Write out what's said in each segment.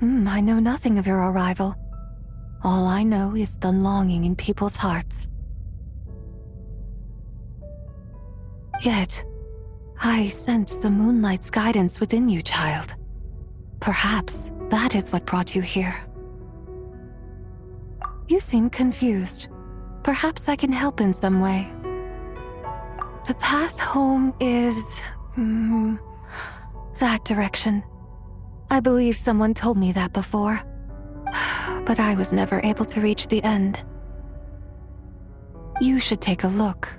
I know nothing of your arrival. All I know is the longing in people's hearts. Yet, I sense the moonlight's guidance within you, child. Perhaps that is what brought you here. You seem confused. Perhaps I can help in some way. The path home is... that direction. I believe someone told me that before. But I was never able to reach the end. You should take a look.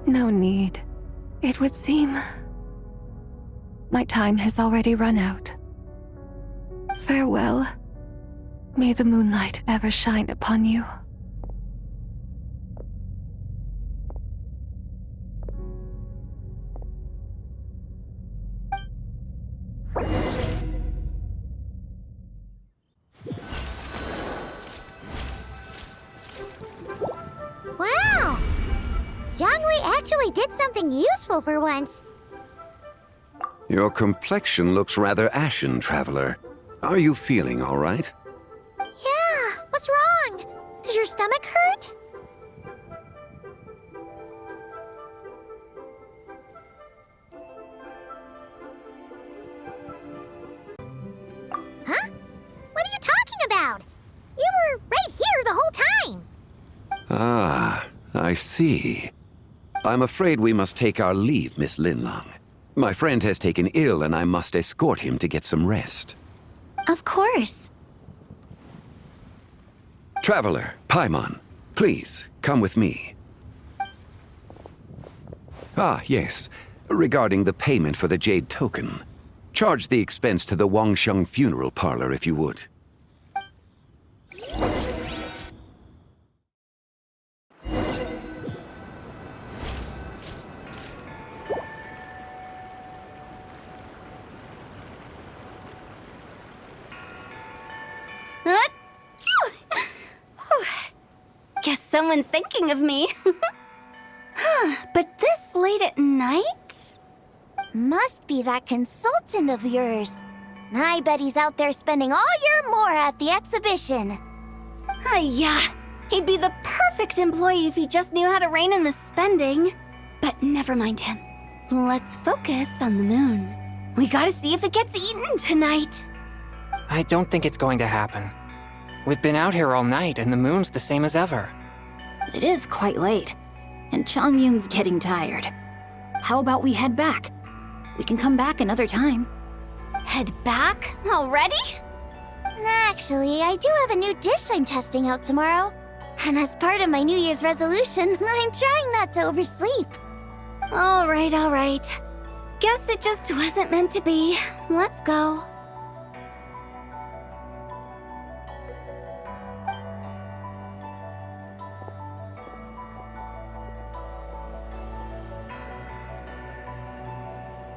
No need. It would seem my time has already run out. Farewell. May the moonlight ever shine upon you. Wow! Jiangwei actually did something useful for once. Your complexion looks rather ashen, traveler. Are you feeling all right? Yeah, what's wrong? Does your stomach hurt? Huh? What are you talking about? You were right here the whole time. Ah, I see. I'm afraid we must take our leave, Miss Linlong. My friend has taken ill and I must escort him to get some rest. Of course. Traveler, Paimon, please, come with me. Ah, yes. Regarding the payment for the Jade Token. Charge the expense to the Wangsheng Funeral Parlor if you would. Guess someone's thinking of me. But this late at night? Must be that consultant of yours. I bet he's out there spending all year more at the exhibition. Yeah, he'd be the perfect employee if he just knew how to rein in the spending. But never mind him. Let's focus on the moon. We gotta see if it gets eaten tonight. I don't think it's going to happen. We've been out here all night and the moon's the same as ever. It is quite late, and Chongyun's getting tired. How about we head back? We can come back another time. Head back? Already? Actually, I do have a new dish I'm testing out tomorrow. And as part of my New Year's resolution, I'm trying not to oversleep. All right. Guess it just wasn't meant to be. Let's go.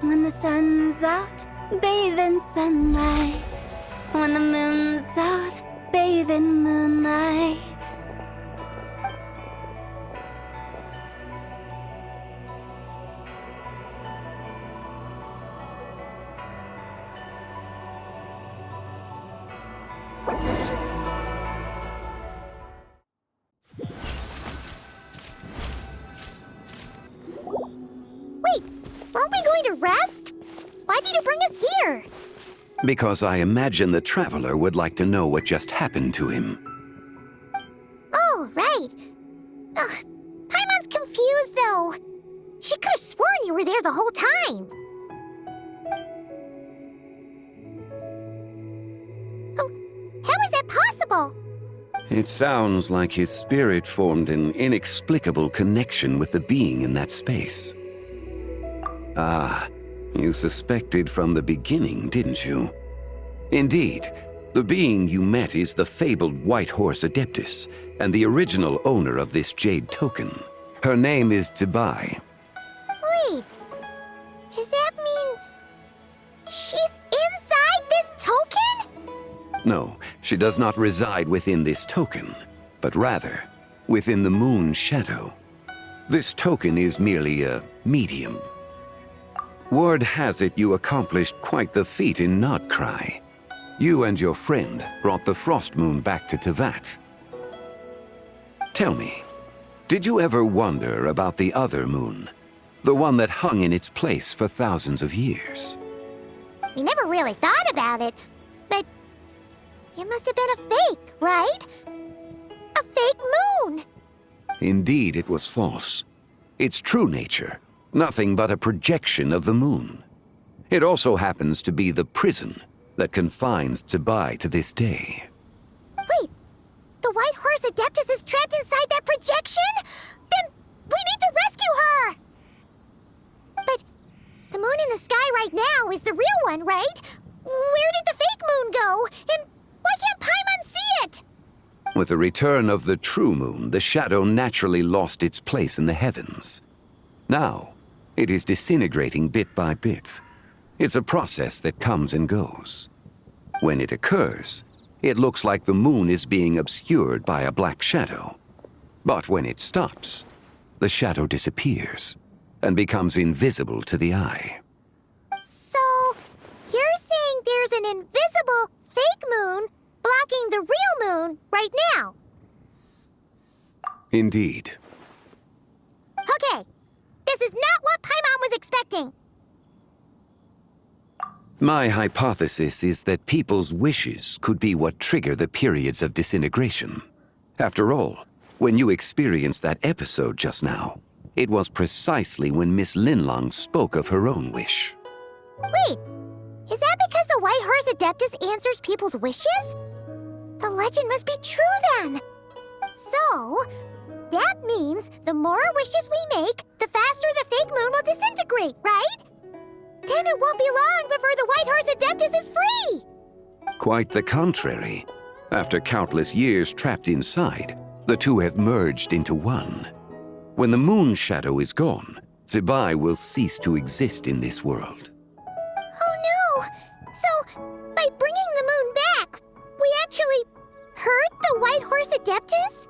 When the sun's out, bathe in sunlight. When the moon's out, bathe in moonlight. Wait, aren't we going to rest? Why did you bring us here? Because I imagine the traveler would like to know what just happened to him. Oh, right. Ugh, Paimon's confused, though. She could have sworn you were there the whole time. Oh, how is that possible? It sounds like his spirit formed an inexplicable connection with the being in that space. Ah, you suspected from the beginning, didn't you? Indeed, the being you met is the fabled White Horse Adeptus, and the original owner of this Jade Token. Her name is Tibai. Wait, does that mean she's inside this token? No, she does not reside within this token, but rather within the moon's shadow. This token is merely a medium. Word has it you accomplished quite the feat in Nodcry. You and your friend brought the Frost Moon back to Teyvat. Tell me, did you ever wonder about the other moon? The one that hung in its place for thousands of years? We never really thought about it, but it must have been a fake, right? A fake moon! Indeed, it was false. Its true nature, nothing but a projection of the moon. It also happens to be the prison that confines Zebai to this day. Wait, the White Horse Adeptus is trapped inside that projection? Then we need to rescue her! But the moon in the sky right now is the real one, right? Where did the fake moon go? And why can't Paimon see it? With the return of the true moon, the shadow naturally lost its place in the heavens. Now, it is disintegrating bit by bit. It's a process that comes and goes. When it occurs, it looks like the moon is being obscured by a black shadow. But when it stops, the shadow disappears and becomes invisible to the eye. So, you're saying there's an invisible fake moon blocking the real moon right now? Indeed. Okay, this is not what Paimon was expecting. My hypothesis is that people's wishes could be what trigger the periods of disintegration. After all, when you experienced that episode just now, it was precisely when Miss Linlong spoke of her own wish. Wait, is that because the White Horse Adeptus answers people's wishes? The legend must be true then. So, that means the more wishes we make, the faster the fake moon will disintegrate, right? Then it won't be long before the White Horse Adeptus is free! Quite the contrary. After countless years trapped inside, the two have merged into one. When the moon shadow is gone, Zebai will cease to exist in this world. Oh no! So, by bringing the moon back, we actually hurt the White Horse Adeptus?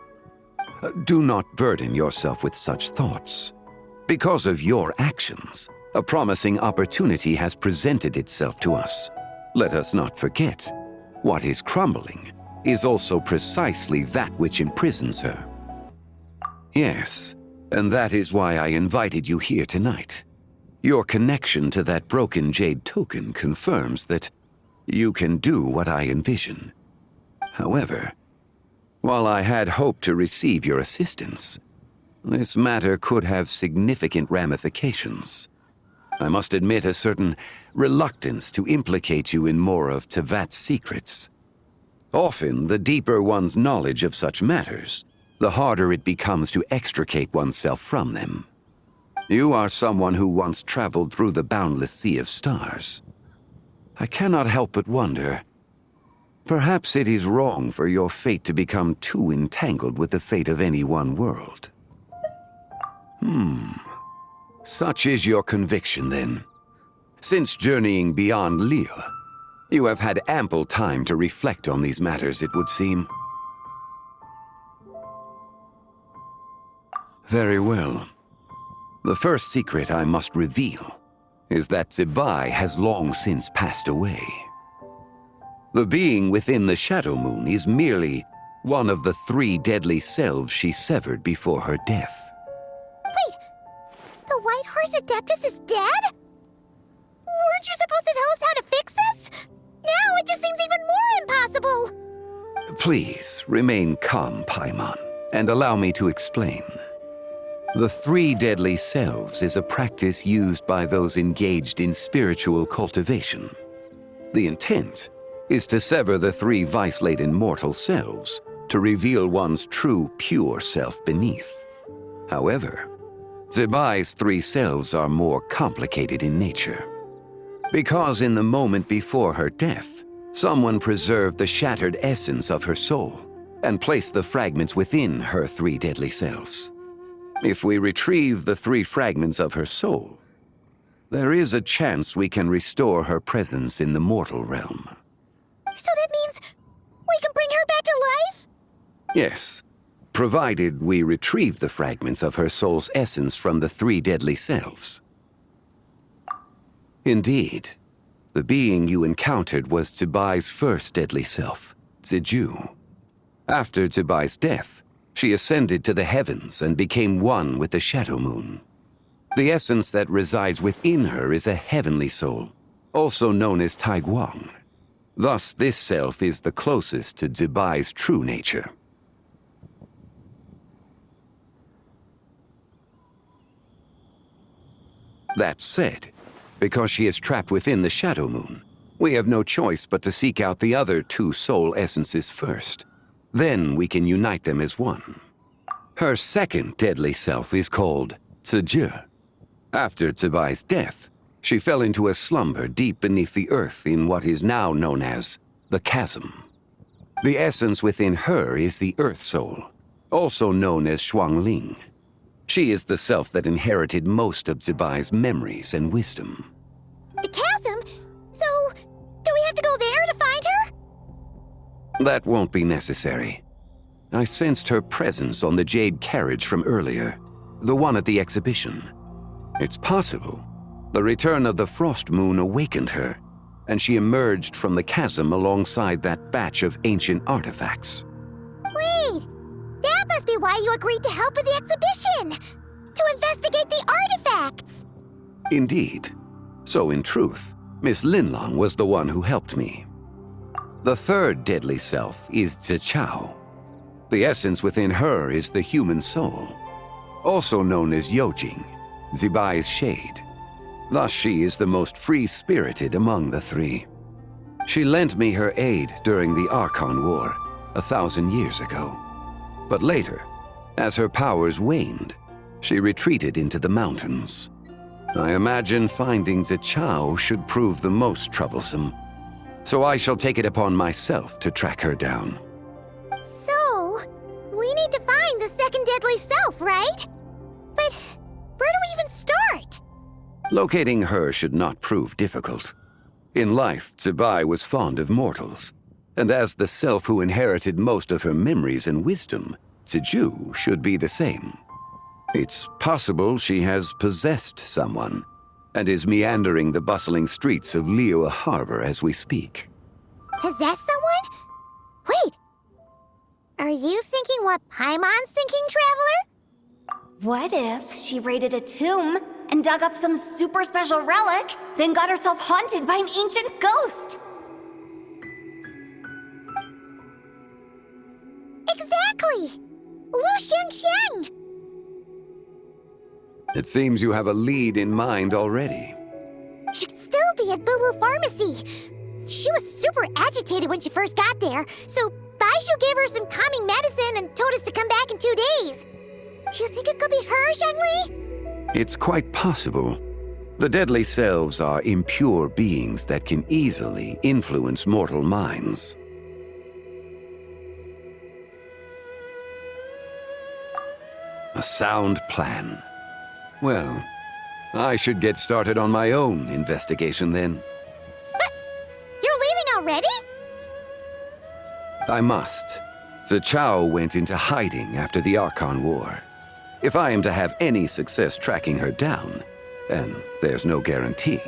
Do not burden yourself with such thoughts. Because of your actions, a promising opportunity has presented itself to us. Let us not forget, what is crumbling is also precisely that which imprisons her. Yes, and that is why I invited you here tonight. Your connection to that broken jade token confirms that you can do what I envision. However, while I had hoped to receive your assistance, this matter could have significant ramifications. I must admit a certain reluctance to implicate you in more of Teyvat's secrets. Often, the deeper one's knowledge of such matters, the harder it becomes to extricate oneself from them. You are someone who once traveled through the boundless sea of stars. I cannot help but wonder, perhaps it is wrong for your fate to become too entangled with the fate of any one world. Such is your conviction, then. Since journeying beyond Liyue, you have had ample time to reflect on these matters, it would seem. Very well. The first secret I must reveal is that Zebai has long since passed away. The being within the Shadow Moon is merely one of the 3 deadly selves she severed before her death. Wait, the White Horse Adeptus is dead? Weren't you supposed to tell us how to fix this? Now it just seems even more impossible! Please, remain calm, Paimon, and allow me to explain. The 3 deadly selves is a practice used by those engaged in spiritual cultivation. The intent is to sever the 3 vice-laden mortal selves to reveal one's true, pure self beneath. However, Zebai's 3 selves are more complicated in nature. Because in the moment before her death, someone preserved the shattered essence of her soul and placed the fragments within her 3 deadly selves. If we retrieve the 3 fragments of her soul, there is a chance we can restore her presence in the mortal realm. So that means we can bring her back to life? Yes, provided we retrieve the fragments of her soul's essence from the 3 deadly selves. Indeed. The being you encountered was Zibai's first deadly self, Ziju. After Zibai's death, she ascended to the heavens and became one with the Shadow Moon. The essence that resides within her is a heavenly soul, also known as Taiguang. Thus, this self is the closest to Zibai's true nature. That said, because she is trapped within the Shadow Moon, we have no choice but to seek out the other two soul essences first. Then we can unite them as one. Her second deadly self is called Ziju. After Zibai's death, she fell into a slumber deep beneath the earth in what is now known as the Chasm. The essence within her is the Earth Soul, also known as Shuangling. She is the self that inherited most of Zibai's memories and wisdom. The chasm? So, do we have to go there to find her? That won't be necessary. I sensed her presence on the jade carriage from earlier, the one at the exhibition. It's possible the return of the Frost Moon awakened her, and she emerged from the chasm alongside that batch of ancient artifacts. Wait, that must be why you agreed to help with the exhibition! To investigate the artifacts! Indeed. So in truth, Miss Linlong was the one who helped me. The third deadly self is Zichao. The essence within her is the human soul, also known as Yojing, Zibai's shade. Thus she is the most free-spirited among the three. She lent me her aid during the Archon War 1,000 years ago. But later, as her powers waned, she retreated into the mountains. I imagine finding Zichao should prove the most troublesome, so I shall take it upon myself to track her down. So, we need to find the second deadly self, right? But where do we even start? Locating her should not prove difficult. In life, Zibai was fond of mortals, and as the self who inherited most of her memories and wisdom, Ziju should be the same. It's possible she has possessed someone, and is meandering the bustling streets of Liyue Harbor as we speak. Possess someone? Wait, are you thinking what Paimon's thinking, Traveler? What if she raided a tomb and dug up some super special relic, then got herself haunted by an ancient ghost? Exactly! Lu Xiangxiang! It seems you have a lead in mind already. She'd still be at Boo Boo Pharmacy. She was super agitated when she first got there, so Baishu gave her some calming medicine and told us to come back in 2 days. Do you think it could be her, Zhengli? It's quite possible. The deadly selves are impure beings that can easily influence mortal minds. A sound plan. Well, I should get started on my own investigation then. But you're leaving already? I must. Zichao went into hiding after the Archon War. If I am to have any success tracking her down, and there's no guarantee,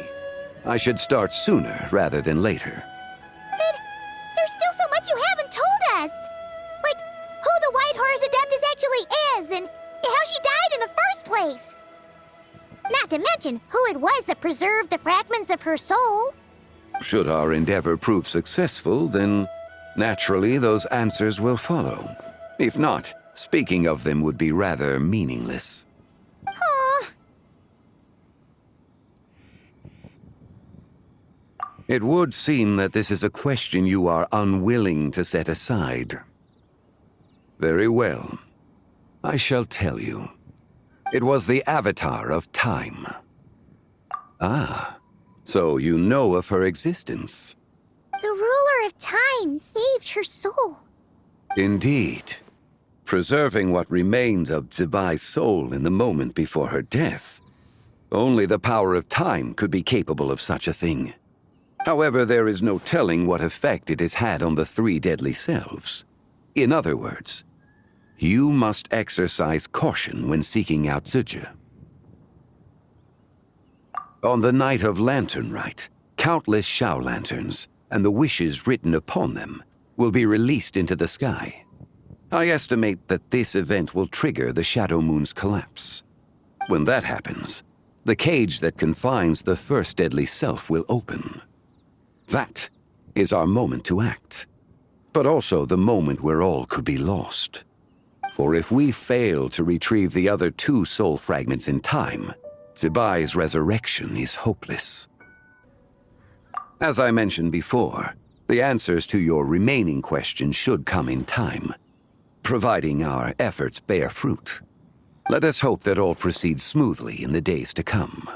I should start sooner rather than later. But there's still so much you haven't told us! Like, who the White Horse Adeptus actually is, and how she died in the first place! Not to mention who it was that preserved the fragments of her soul. Should our endeavor prove successful, then naturally those answers will follow. If not, speaking of them would be rather meaningless. Aw. It would seem that this is a question you are unwilling to set aside. Very well. I shall tell you. It was the Avatar of Time. Ah, so you know of her existence. The ruler of time saved her soul. Indeed. Preserving what remained of Zibai's soul in the moment before her death. Only the power of time could be capable of such a thing. However, there is no telling what effect it has had on the three deadly selves. In other words, you must exercise caution when seeking out Ziju. On the night of Lantern Rite, countless Shao lanterns, and the wishes written upon them, will be released into the sky. I estimate that this event will trigger the Shadow Moon's collapse. When that happens, the cage that confines the first deadly self will open. That is our moment to act, but also the moment where all could be lost. For if we fail to retrieve the other 2 soul fragments in time, Zibai's resurrection is hopeless. As I mentioned before, the answers to your remaining questions should come in time, providing our efforts bear fruit. Let us hope that all proceeds smoothly in the days to come.